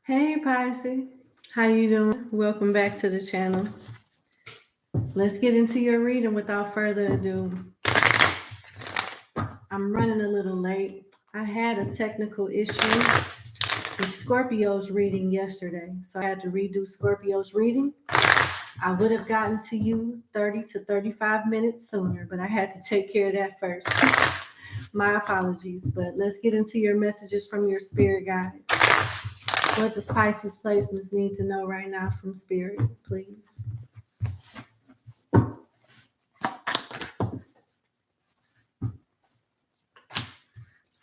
Hey Pisces, how you doing? Welcome back to the channel. Let's get into your reading without further ado. I'm running a little late. I had a technical issue with Scorpio's reading yesterday, so I had to redo Scorpio's reading. I would have gotten to you 30 to 35 minutes sooner, but I had to take care of that first. My apologies, but let's get into your messages from your spirit guide. What does Pisces placements need to know right now from spirit, please?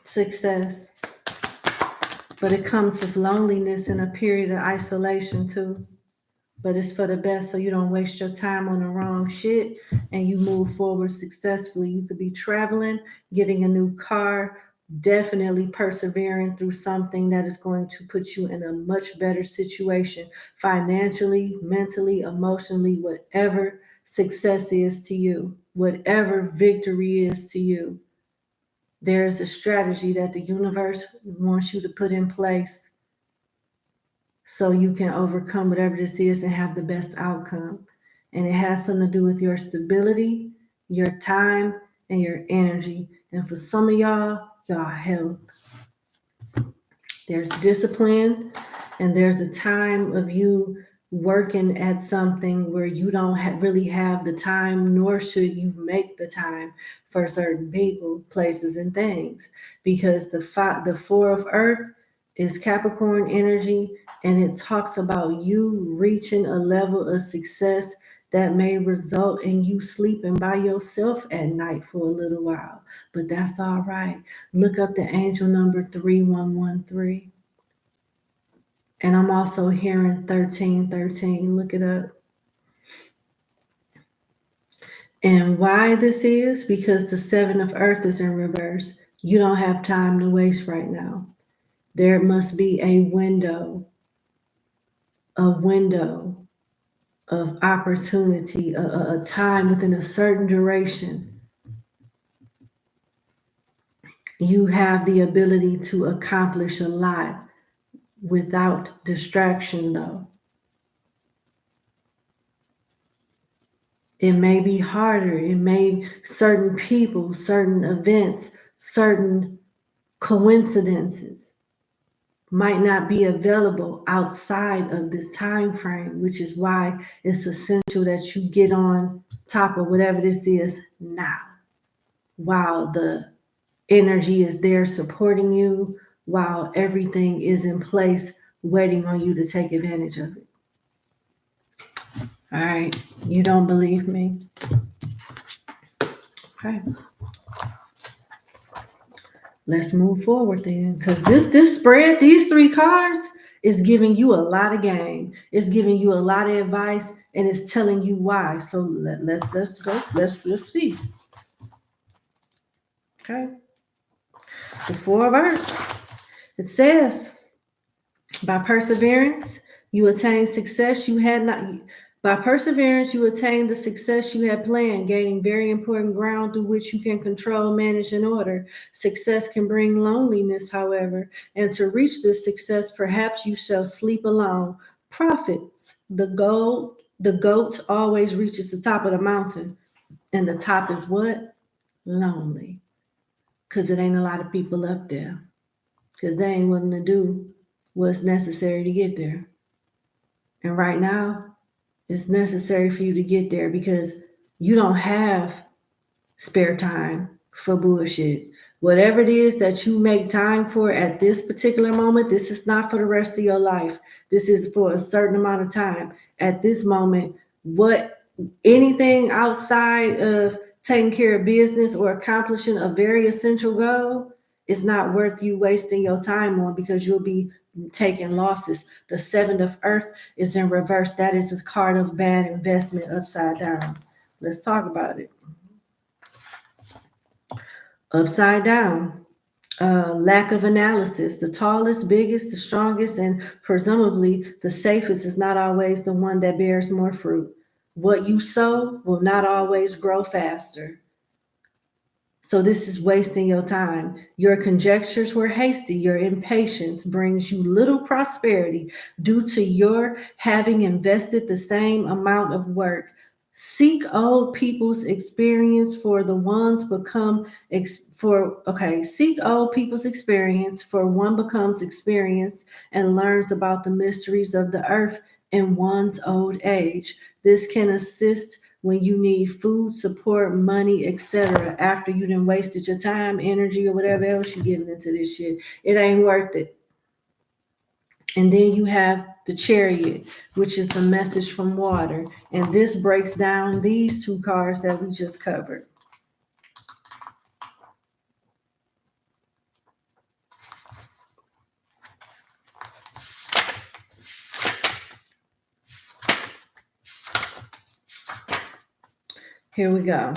Success. But it comes with loneliness and a period of isolation too. But it's for the best, so you don't waste your time on the wrong shit and you move forward successfully. You could be traveling, getting a new car, definitely persevering through something that is going to put you in a much better situation financially, mentally, emotionally, whatever success is to you, whatever victory is to you. There is a strategy that the universe wants you to put in place so you can overcome whatever this is and have the best outcome. And it has something to do with your stability, your time, and your energy. And for some of y'all health. There's discipline, and there's a time of you working at something where you don't really have the time, nor should you make the time for certain people, places, and things, because the Four of Earth is Capricorn energy, and it talks about you reaching a level of success that may result in you sleeping by yourself at night for a little while, but that's all right. Look up the angel number 3113. And I'm also hearing 1313. Look it up. And why this is because the Seven of Earth is in reverse. You don't have time to waste right now. There must be a window of opportunity, a time within a certain duration. You have the ability to accomplish a lot without distraction, though. It may be harder. It may, certain people, certain events, certain coincidences might not be available outside of this time frame, which is why it's essential that you get on top of whatever this is now, while the energy is there supporting you, while everything is in place waiting on you to take advantage of it. All right, you don't believe me? Okay. Let's move forward then, because this spread, these three cards, is giving you a lot of game. It's giving you a lot of advice, and it's telling you why. So let's go. Let's see. Okay. The Four of Earth. It says, by perseverance, you attain success you had not. By perseverance, you attain the success you had planned, gaining very important ground through which you can control, manage, and order. Success can bring loneliness, however, and to reach this success, perhaps you shall sleep alone. Prophets, the goat always reaches the top of the mountain, and the top is what? Lonely, because it ain't a lot of people up there, because they ain't willing to do what's necessary to get there. And right now, it's necessary for you to get there because you don't have spare time for bullshit. Whatever it is that you make time for at this particular moment, this is not for the rest of your life. This is for a certain amount of time. At this moment, anything outside of taking care of business or accomplishing a very essential goal is not worth you wasting your time on, because you'll be taking losses. The Seven of Earth is in reverse. That is a card of bad investment upside down. Let's talk about it. Upside down, lack of analysis. The tallest, biggest, the strongest, and presumably the safest is not always the one that bears more fruit. What you sow will not always grow faster. So this is wasting your time. Your conjectures were hasty. Your impatience brings you little prosperity due to your having invested the same amount of work. Seek old people's experience for the ones become seek old people's experience for one becomes experienced and learns about the mysteries of the earth in one's old age. This can assist when you need food, support, money, etc. After you done wasted your time, energy, or whatever else you're giving into this shit. It ain't worth it. And then you have the Chariot, which is the message from water. And this breaks down these two cards that we just covered. Here we go.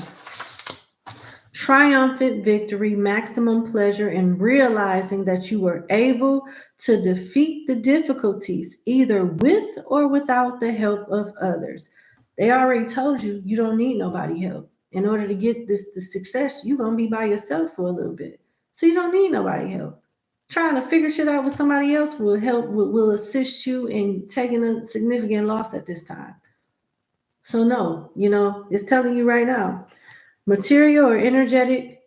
Triumphant victory, maximum pleasure in realizing that you were able to defeat the difficulties, either with or without the help of others. They already told you you don't need nobody help. In order to get the success, you're going to be by yourself for a little bit. So you don't need nobody help. Trying to figure shit out with somebody else will assist you in taking a significant loss at this time. So no, it's telling you right now, material or energetic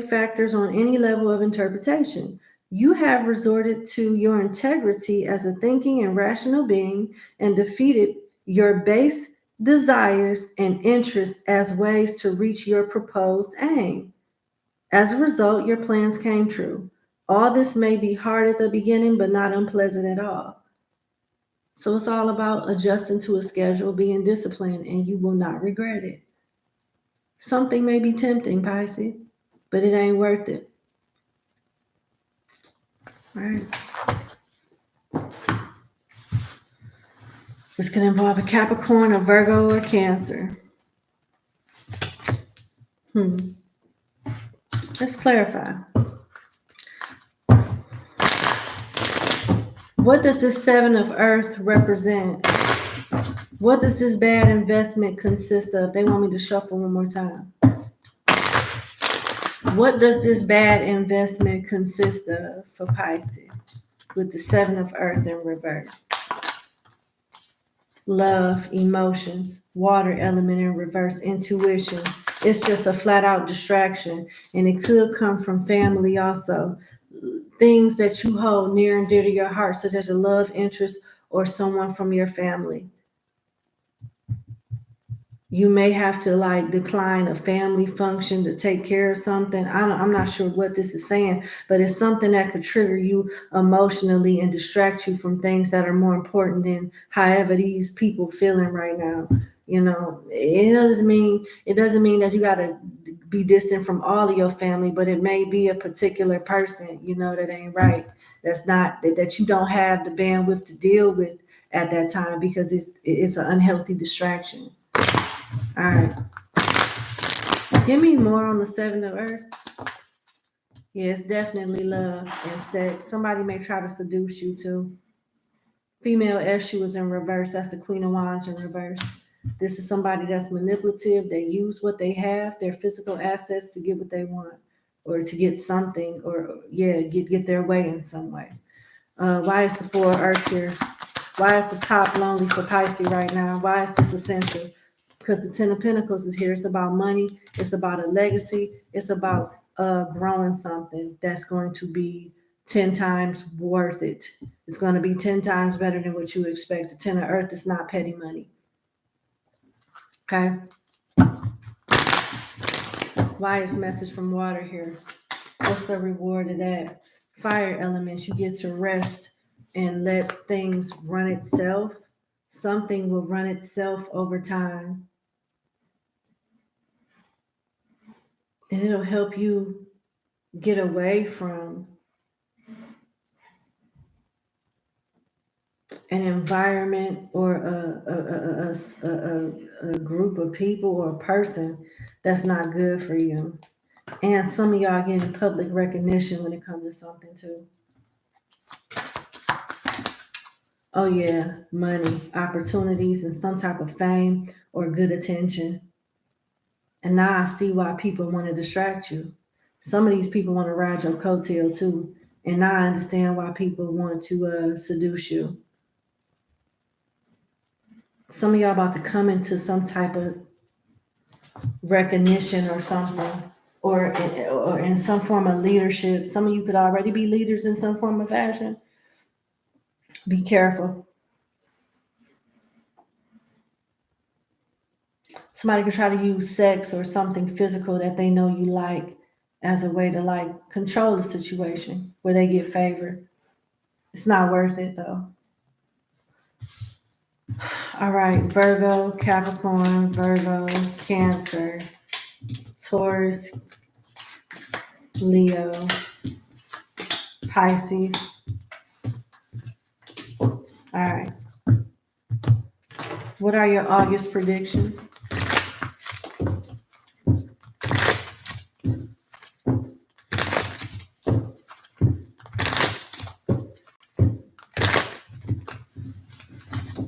factors on any level of interpretation. You have resorted to your integrity as a thinking and rational being and defeated your base desires and interests as ways to reach your proposed aim. As a result, your plans came true. All this may be hard at the beginning, but not unpleasant at all. So it's all about adjusting to a schedule, being disciplined, and you will not regret it. Something may be tempting, Pisces, but it ain't worth it. All right. This can involve a Capricorn, a Virgo, or Cancer. Let's clarify. What does this Seven of Earth represent? What does this bad investment consist of? They want me to shuffle one more time. What does this bad investment consist of for Pisces with the Seven of Earth in reverse? Love, emotions, water element in reverse, intuition. It's just a flat out distraction, and it could come from family also. Things that you hold near and dear to your heart, such as a love interest or someone from your family. You may have to decline a family function to take care of something. I'm not sure what this is saying, but it's something that could trigger you emotionally and distract you from things that are more important than however these people feeling right now. It doesn't mean that you got to be distant from all of your family, but it may be a particular person, that ain't right. That's not that you don't have the bandwidth to deal with at that time because it's an unhealthy distraction. All right. Give me more on the Seven of Earth. Yeah, it's definitely love and sex. Somebody may try to seduce you too. Female issue is in reverse. That's the Queen of Wands in reverse. This is somebody that's manipulative. They use what they have, their physical assets, to get what they want, or to get something, or get their way in some way. Why is the Four of Earth here? Why is the top lonely for Pisces right now? Why is this essential? Because the Ten of Pentacles is here. It's about money. It's about a legacy. It's about growing something that's going to be 10 times worth it. It's going to be 10 times better than what you expect. The Ten of Earth is not petty money. Okay? Why is message from water here? What's the reward of that? Fire elements. You get to rest and let things run itself. Something will run itself over time. And it'll help you get away from an environment or a group of people or a person that's not good for you. And some of y'all getting public recognition when it comes to something too. Oh yeah, money, opportunities, and some type of fame or good attention. And now I see why people want to distract you. Some of these people want to ride your coattail too. And now I understand why people want to seduce you. Some of y'all about to come into some type of recognition or something, or in some form of leadership. Some of you could already be leaders in some form of fashion. Be careful. Somebody could try to use sex or something physical that they know you like as a way to like control the situation where they get favored. It's not worth it though. All right, Virgo, Capricorn, Virgo, Cancer, Taurus, Leo, Pisces. All right. What are your August predictions?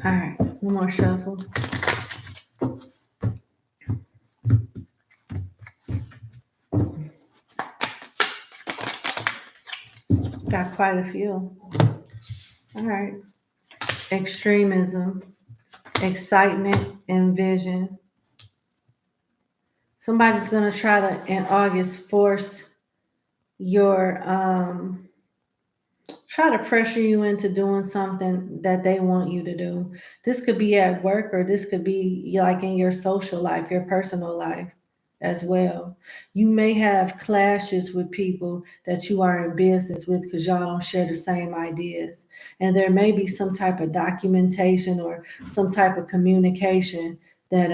All right, one more shuffle. Got quite a few. All right. Extremism, excitement, and vision. Somebody's going to try to, in August, force your, try to pressure you into doing something that they want you to do. This could be at work, or this could be like in your social life, your personal life as well. You may have clashes with people that you are in business with because y'all don't share the same ideas. And there may be some type of documentation or some type of communication that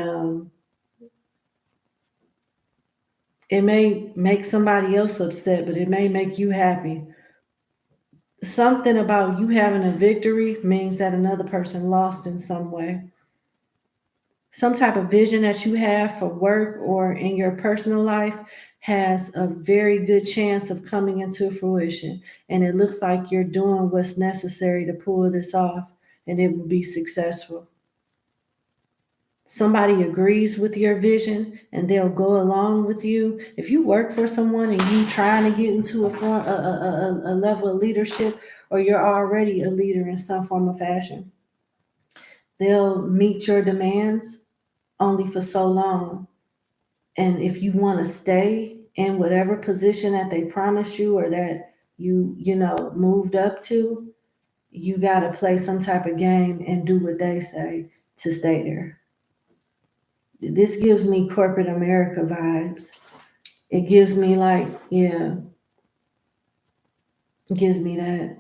it may make somebody else upset, but it may make you happy. Something about you having a victory means that another person lost in some way. Some type of vision that you have for work or in your personal life has a very good chance of coming into fruition. And it looks like you're doing what's necessary to pull this off, and it will be successful. Somebody agrees with your vision and they'll go along with you. If you work for someone and you trying to get into a level of leadership, or you're already a leader in some form of fashion, they'll meet your demands only for so long. And if you want to stay in whatever position that they promised you, or that you moved up to, you got to play some type of game and do what they say to stay there. This gives me corporate America vibes. It gives me like, yeah, it gives me that.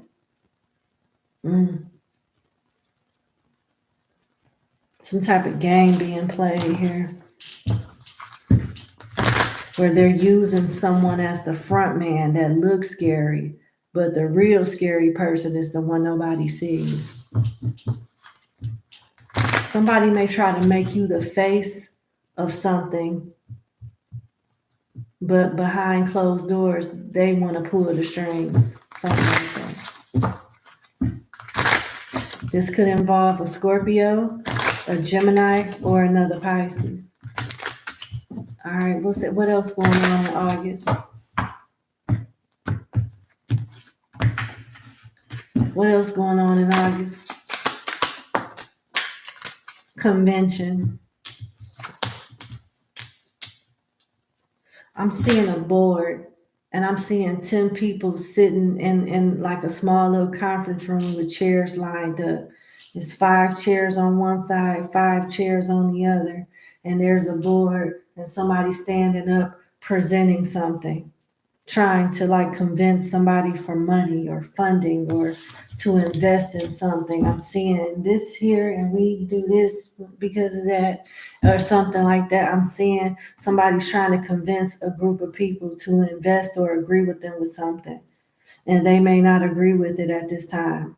Some type of game being played here, where they're using someone as the front man that looks scary, but the real scary person is the one nobody sees. Somebody may try to make you the face of something, but behind closed doors, they want to pull the strings. Something like that. This could involve a Scorpio, a Gemini, or another Pisces. All right, what else going on in August? What else going on in August? Convention. I'm seeing a board, and I'm seeing 10 people sitting in like a small little conference room with chairs lined up. There's 5 chairs on one side, 5 chairs on the other, and there's a board and somebody standing up presenting something, trying to like convince somebody for money or funding or to invest in something. I'm seeing this here, and we do this because of that, or something like that. I'm seeing somebody's trying to convince a group of people to invest or agree with them with something, and they may not agree with it at this time,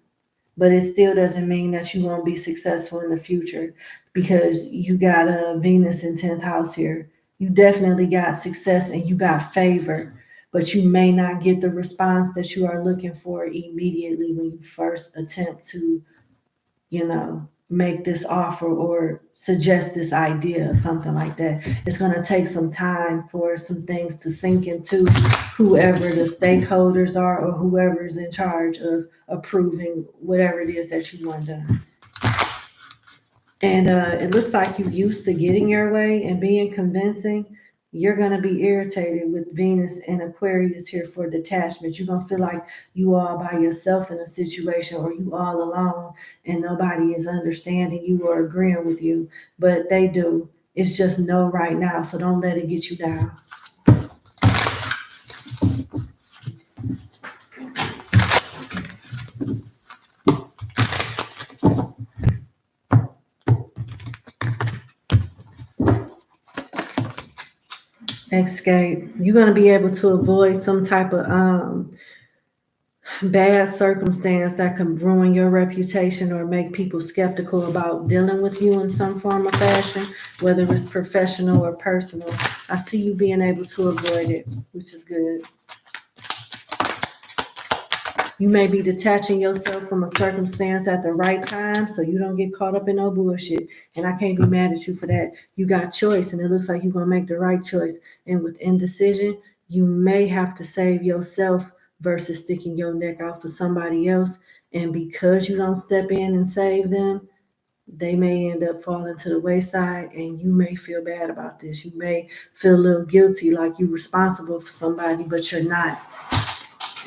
but it still doesn't mean that you won't be successful in the future, because you got a Venus in 10th house here. You definitely got success and you got favor, but you may not get the response that you are looking for immediately when you first attempt to, make this offer or suggest this idea, something like that. It's going to take some time for some things to sink into whoever the stakeholders are or whoever is in charge of approving whatever it is that you want done. And it looks like you're used to getting your way and being convincing. You're going to be irritated with Venus and Aquarius here for detachment. You're going to feel like you all by yourself in a situation, or you all alone and nobody is understanding you or agreeing with you. But they do. It's just no right now. So don't let it get you down. Escape. You're going to be able to avoid some type of bad circumstance that can ruin your reputation or make people skeptical about dealing with you in some form or fashion, whether it's professional or personal. I see you being able to avoid it, which is good. You may be detaching yourself from a circumstance at the right time so you don't get caught up in no bullshit. And I can't be mad at you for that. You got choice, and it looks like you're going to make the right choice. And with indecision, you may have to save yourself versus sticking your neck out for somebody else. And because you don't step in and save them, they may end up falling to the wayside, and you may feel bad about this. You may feel a little guilty, like you're responsible for somebody, but you're not.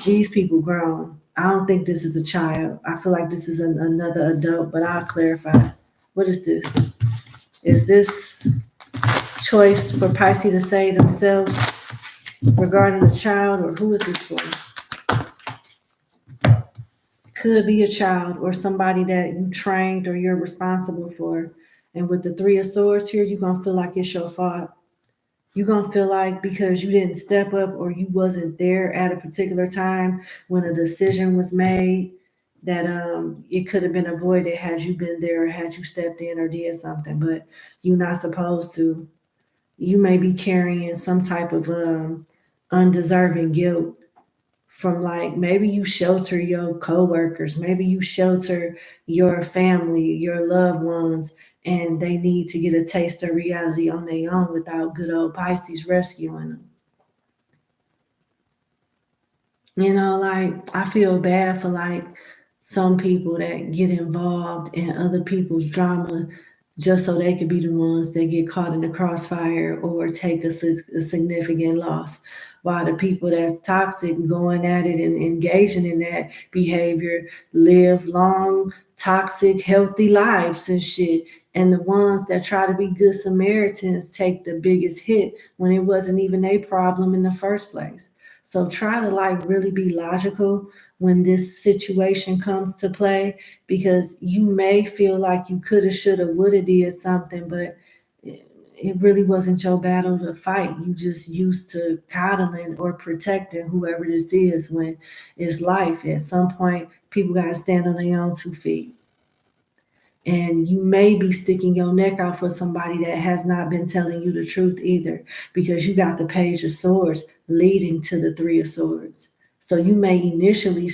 These people grown. I don't think this is a child. I feel like this is another adult, but I'll clarify. What is this? Is this choice for Pisces to say themselves regarding a child, or who is this for? Could be a child or somebody that you trained or you're responsible for. And with the Three of Swords here, you're going to feel like it's your fault. You're going to feel like because you didn't step up or you wasn't there at a particular time when a decision was made, that it could have been avoided had you been there or had you stepped in or did something, but you're not supposed to. You may be carrying some type of undeserving guilt from, like, maybe you shelter your coworkers, maybe you shelter your family, your loved ones, and they need to get a taste of reality on their own without good old Pisces rescuing them. You know, like, I feel bad for like some people that get involved in other people's drama just so they could be the ones that get caught in the crossfire or take a significant loss. While the people that's toxic going at it and engaging in that behavior live long, toxic, healthy lives and shit. And the ones that try to be good Samaritans take the biggest hit when it wasn't even a problem in the first place. So try to like really be logical when this situation comes to play, because you may feel like you coulda, shoulda, woulda did something, but it really wasn't your battle to fight. You just used to coddling or protecting whoever this is when it's life. At some point, people got to stand on their own 2 feet. And you may be sticking your neck out for somebody that has not been telling you the truth either, because you got the Page of Swords leading to the Three of Swords. So you may initially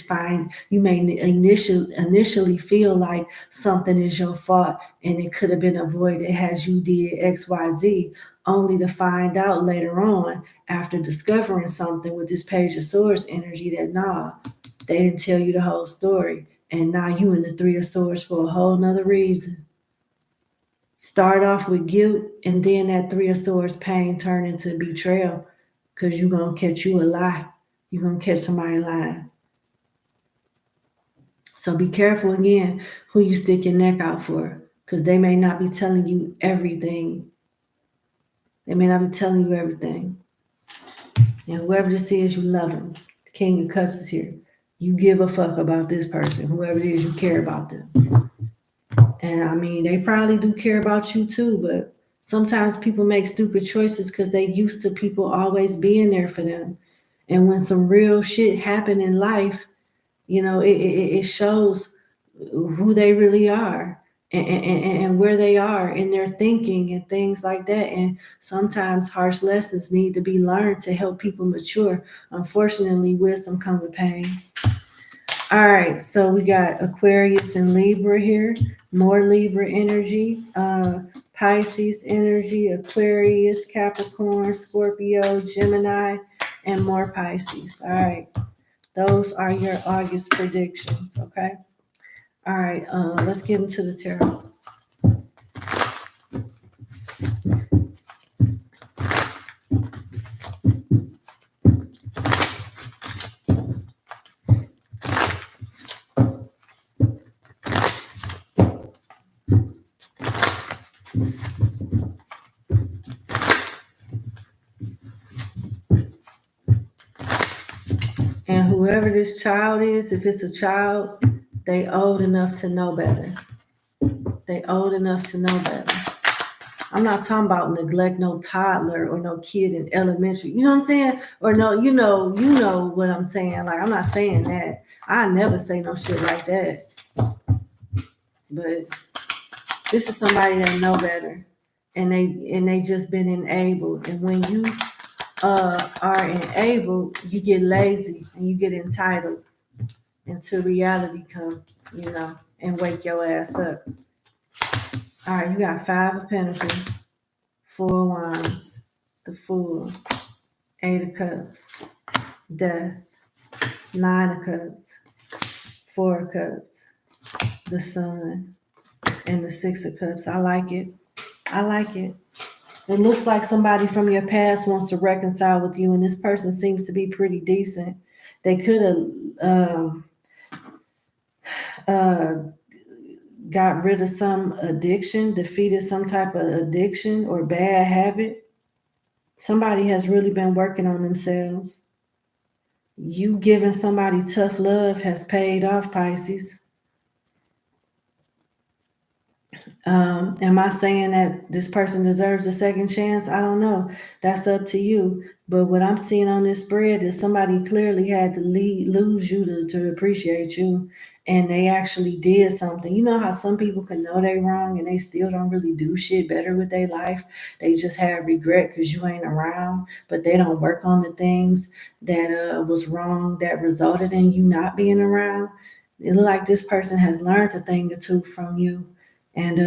feel like something is your fault and it could have been avoided had you did XYZ, only to find out later on after discovering something with this Page of Swords energy that nah, they didn't tell you the whole story. And now you in the Three of Swords for a whole nother reason. Start off with guilt, and then that Three of Swords pain turn into betrayal, because you're going to catch you a lie. You're going to catch somebody lying. So be careful again who you stick your neck out for, because they may not be telling you everything. They may not be telling you everything. And whoever this is, you love them. The King of Cups is here. You give a fuck about this person, whoever it is, you care about them. And I mean, they probably do care about you too, but sometimes people make stupid choices because they used to people always being there for them. And when some real shit happen in life, you know, it shows who they really are and where they are in their thinking and things like that. And sometimes harsh lessons need to be learned to help people mature. Unfortunately, wisdom comes with pain. All right, so we got Aquarius and Libra here. more Libra energy, Pisces energy, Aquarius, Capricorn, Scorpio, Gemini, and more Pisces. All right. Those are your August predictions, okay? All right, let's get into the tarot. And whoever this child is, if it's a child, they old enough to know better. They old enough to know better. I'm not talking about neglect no toddler or no kid in elementary. You know what I'm saying? Or no, you know what I'm saying. Like, I'm not saying that. I never say no shit like that. But this is somebody that know better. And they just been enabled. And when you are enabled, you get lazy and you get entitled until reality come, and wake your ass up. All right, you got 5 of Pentacles, 4 of Wands, the Fool, 8 of Cups, Death, 9 of Cups, 4 of Cups, the Sun, and the 6 of Cups. I like it. I like it. It looks like somebody from your past wants to reconcile with you, and this person seems to be pretty decent. They could have got rid of some addiction, defeated some type of addiction or bad habit. Somebody has really been working on themselves. You giving somebody tough love has paid off, Pisces. Am I saying that this person deserves a second chance? I don't know. That's up to you. But what I'm seeing on this spread is somebody clearly had to lose you to appreciate you. And they actually did something. You know how some people can know they wrong and they still don't really do shit better with their life? They just have regret because you ain't around, but they don't work on the things that was wrong that resulted in you not being around. It look like this person has learned a thing or two from you, and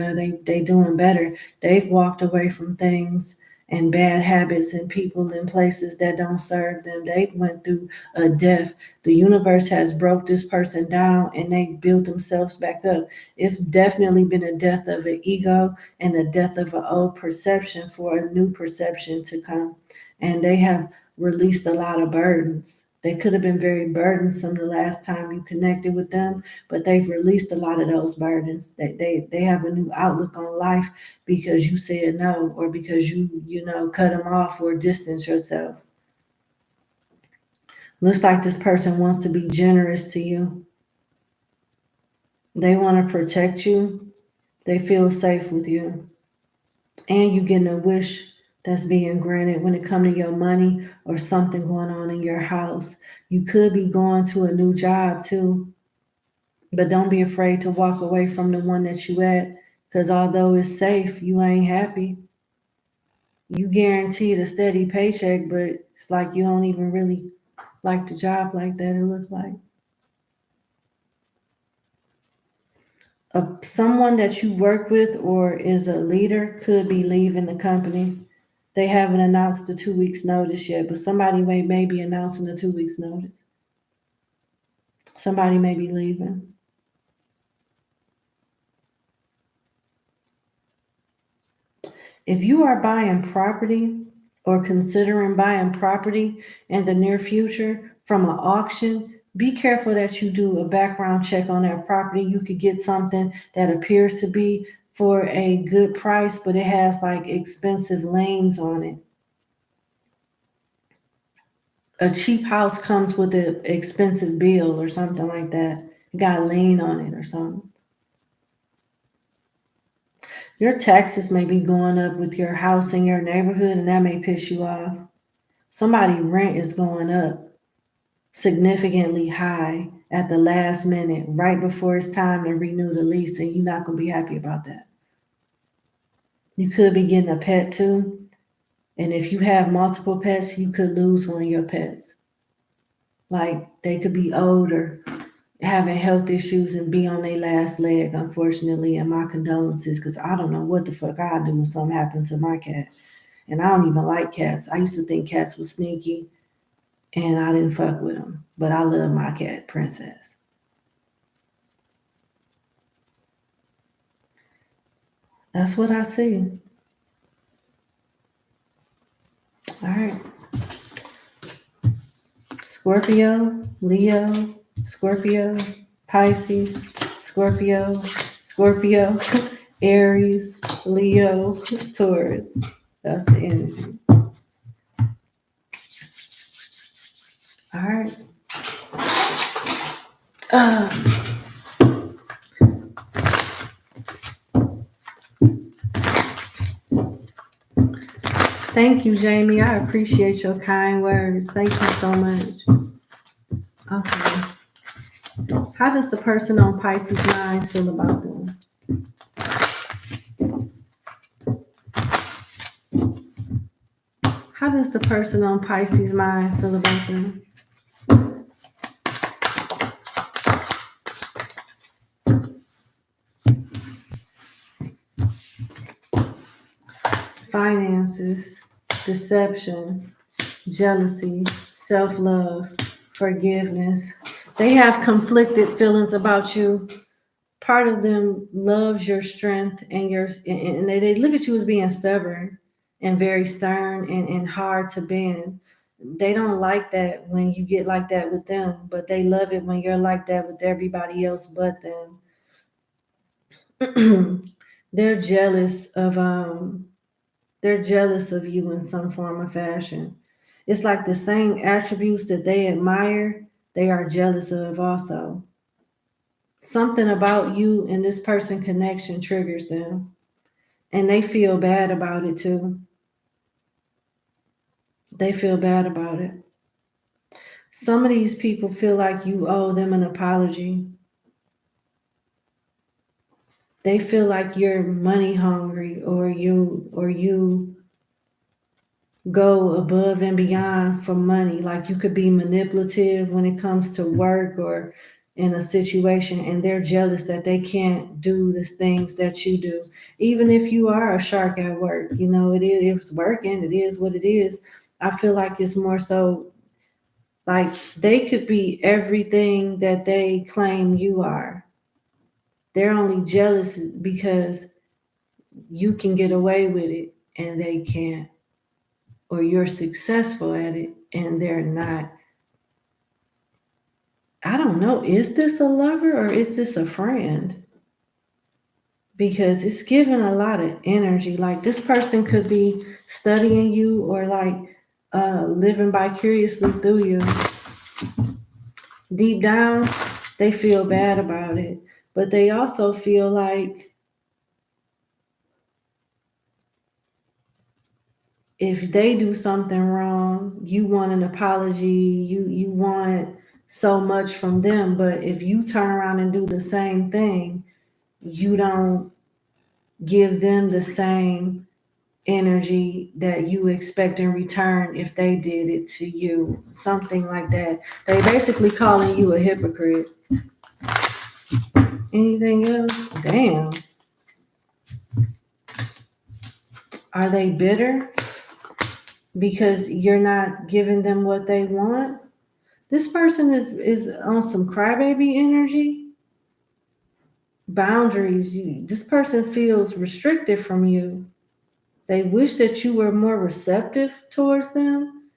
they doing better. They've walked away from things and bad habits and people and places that don't serve them. They went through a death. The universe has broke this person down and they built themselves back up. It's definitely been a death of an ego and a death of an old perception for a new perception to come. And they have released a lot of burdens. They could have been very burdensome the last time you connected with them, but they've released a lot of those burdens. They have a new outlook on life because you said no, or because you cut them off or distance yourself. Looks like this person wants to be generous to you. They want to protect you. They feel safe with you. And you getting a wish that's being granted when it comes to your money or something going on in your house. You could be going to a new job too. But don't be afraid to walk away from the one that you at, because although it's safe, you ain't happy. You guaranteed a steady paycheck, but it's like you don't even really like the job like that, it looks like. Someone that you work with or is a leader could be leaving the company. They haven't announced the 2 weeks notice yet, but somebody may be announcing the 2 weeks notice. Somebody may be leaving. If you are buying property or considering buying property in the near future from an auction, be careful that you do a background check on that property. You could get something that appears to be for a good price, but it has like expensive liens on it. A cheap house comes with an expensive bill or something like that. It got a lien on it or something. Your taxes may be going up with your house in your neighborhood, and that may piss you off. Somebody's rent is going up significantly high at the last minute, right before it's time to renew the lease, and you're not going to be happy about that. You could be getting a pet too, and if you have multiple pets, you could lose one of your pets. Like, they could be older, having health issues and be on their last leg, unfortunately, and my condolences, because I don't know what the fuck I'd do if something happened to my cat. And I don't even like cats. I used to think cats were sneaky, and I didn't fuck with them. But I love my cat, Princess. That's what I see. All right. Scorpio, Leo, Scorpio, Pisces, Scorpio, Scorpio, Aries, Leo, Taurus. That's the energy. All right. Thank you, Jamie. I appreciate your kind words. Thank you so much. Okay. How does the person on Pisces mind feel about them? How does the person on Pisces mind feel about them? Finances, deception, jealousy, self-love, forgiveness. They have conflicted feelings about you. Part of them loves your strength and they look at you as being stubborn and very stern and hard to bend. They don't like that when you get like that with them, but they love it when you're like that with everybody else but them. They're jealous of you in some form or fashion. It's like the same attributes that they admire, they are jealous of also. Something about you and this person connection triggers them, and they feel bad about it too. They feel bad about it. Some of these people feel like you owe them an apology. They feel like you're money hungry, or you go above and beyond for money. Like you could be manipulative when it comes to work or in a situation, and they're jealous that they can't do the things that you do. Even if you are a shark at work, it's working, it is what it is. I feel like it's more so like they could be everything that they claim you are. They're only jealous because you can get away with it and they can't, or you're successful at it and they're not. I don't know. Is this a lover or is this a friend? Because it's giving a lot of energy. Like this person could be studying you or like living vicariously through you. Deep down, they feel bad about it, but they also feel like if they do something wrong, you want an apology, you want so much from them. But if you turn around and do the same thing, you don't give them the same energy that you expect in return if they did it to you. Something like that. They basically calling you a hypocrite. Anything else? Damn. Are they bitter because you're not giving them what they want? This person is on some crybaby energy. Boundaries. This person feels restricted from you. They wish that you were more receptive towards them.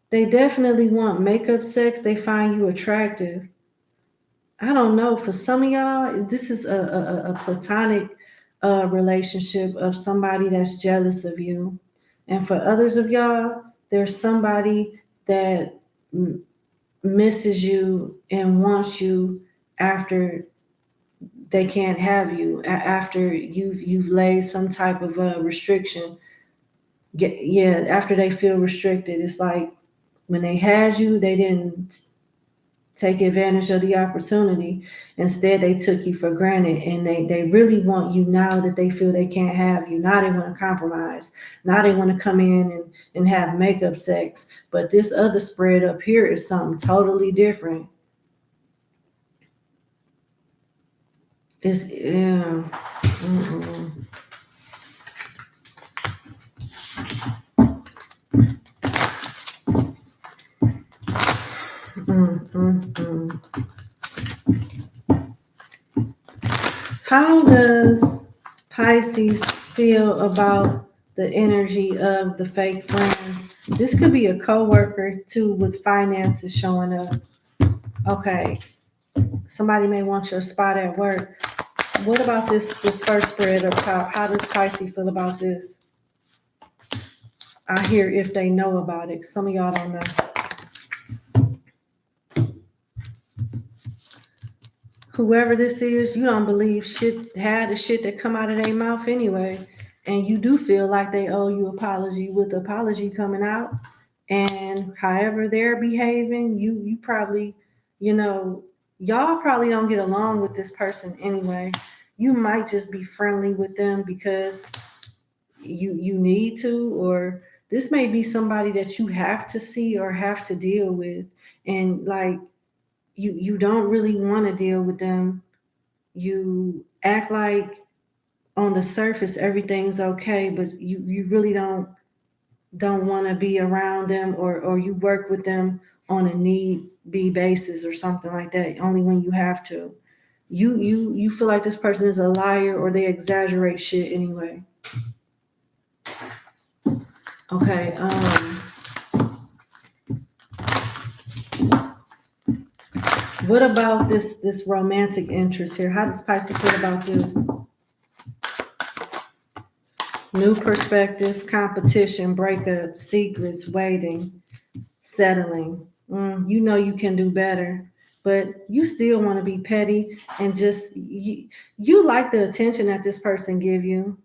They definitely want makeup sex. They find you attractive. I don't know. For some of y'all, this is a platonic relationship of somebody that's jealous of you. And for others of y'all, there's somebody that misses you and wants you after they can't have you, after you've laid some type of restriction. After they feel restricted. It's like when they had you, they didn't take advantage of the opportunity. Instead, they took you for granted, and they really want you now that they feel they can't have you. Now they want to compromise. Now they want to come in and have makeup sex. But this other spread up here is something totally different. It's, yeah. Mm-mm. Mm-mm. How does Pisces feel about the energy of the fake friend? This could be a coworker too with finances showing up. Okay, somebody may want your spot at work. What about this first spread up top? How does Pisces feel about this? I hear if they know about it. Some of y'all don't know. Whoever this is, you don't believe shit had the shit that come out of their mouth anyway. And you do feel like they owe you apology with the apology coming out. And however they're behaving, you probably, you know, y'all probably don't get along with this person anyway. You might just be friendly with them because you need to, or this may be somebody that you have to see or have to deal with. And like you don't really want to deal with them. You act like on the surface everything's okay, but you really don't want to be around them, or you work with them on a need be basis or something like that, only when you have to. You feel like this person is a liar or they exaggerate shit anyway. Okay, what about this romantic interest here? How does Pisces feel about this? New perspective, competition, breakup, secrets, waiting, settling. You know you can do better, but you still want to be petty and just you like the attention that this person give you.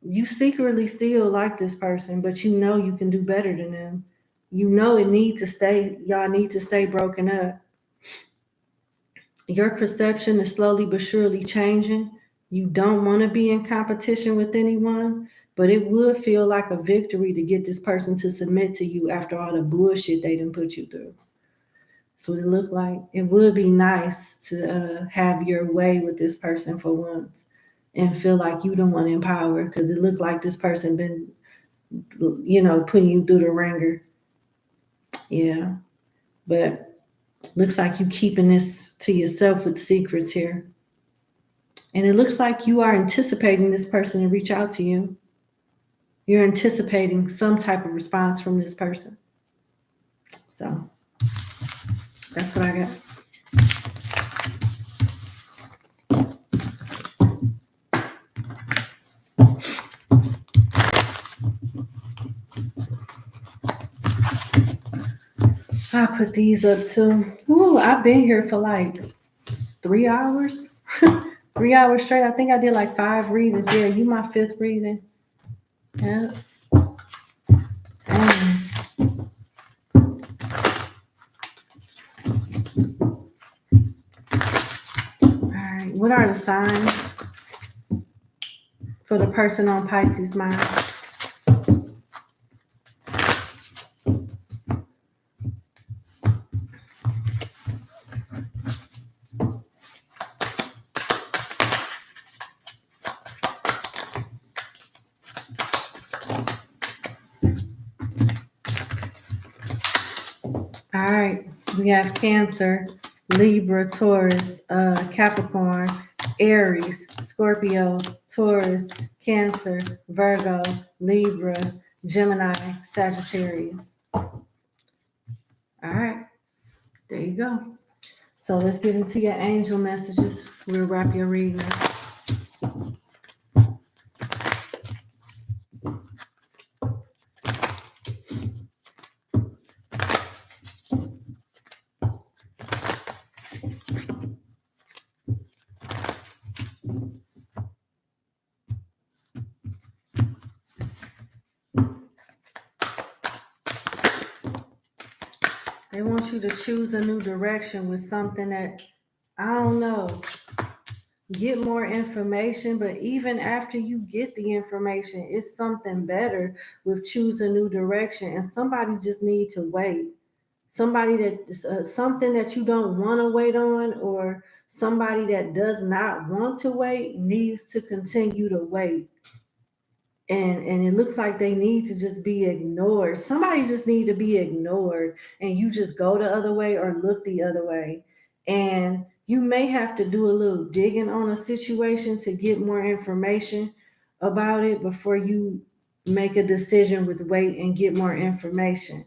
You secretly still like this person, but you know you can do better than them. You know it need to stay. Y'all need to stay broken up. Your perception is slowly but surely changing. You don't want to be in competition with anyone, but it would feel like a victory to get this person to submit to you after all the bullshit they done put you through. So it looked like it would be nice to have your way with this person for once and feel like you don't want in power, because it looked like this person been, putting you through the ringer. Yeah, but looks like you keeping this to yourself with secrets here. And it looks like you are anticipating this person to reach out to you. You're anticipating some type of response from this person. So that's what I got. I put these up too. Ooh, I've been here for like 3 hours. 3 hours straight. I think I did like 5 readings. Yeah, you my 5th reading. Yeah. Dang. All right. What are the signs for the person on Pisces mind? All right, we have Cancer, Libra, Taurus, Capricorn, Aries, Scorpio, Taurus, Cancer, Virgo, Libra, Gemini, Sagittarius. All right, there you go. So let's get into your angel messages. We'll wrap your reading up. They want you to choose a new direction with something that, I don't know, get more information, but even after you get the information, it's something better with choose a new direction. And somebody just need to wait. Somebody that something that you don't want to wait on, or Somebody that does not want to wait needs to continue to wait. And it looks like they need to just be ignored. Somebody just need to be ignored, and you just go the other way or look the other way. And you may have to do a little digging on a situation to get more information about it before you make a decision with wait and get more information.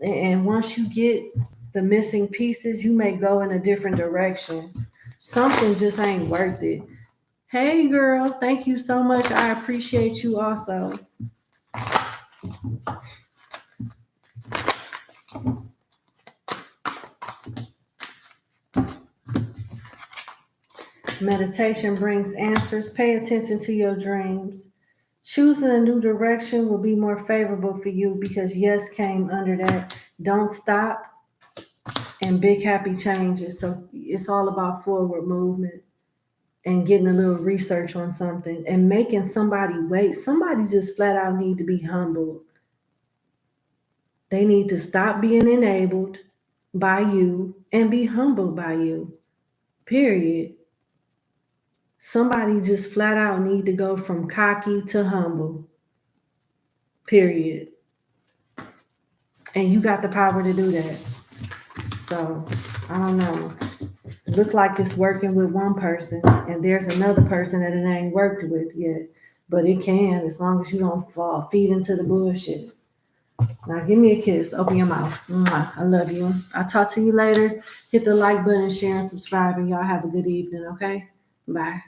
And once you get the missing pieces, you may go in a different direction. Something just ain't worth it. Hey girl, thank you so much. I appreciate you also. Meditation brings answers. Pay attention to your dreams. Choosing a new direction will be more favorable for you because yes came under that. Don't stop and big happy changes. So it's all about forward movement and getting a little research on something and making somebody wait. Somebody just flat out need to be humbled. They need to stop being enabled by you and be humbled by you. Period. Somebody just flat out need to go from cocky to humble. Period. And you got the power to do that. So, I don't know. It look like it's working with one person, and there's another person that it ain't worked with yet. But it can, as long as you don't feed into the bullshit. Now, give me a kiss. Open your mouth. Mwah. I love you. I'll talk to you later. Hit the like button, share, and subscribe, and y'all have a good evening, okay? Bye.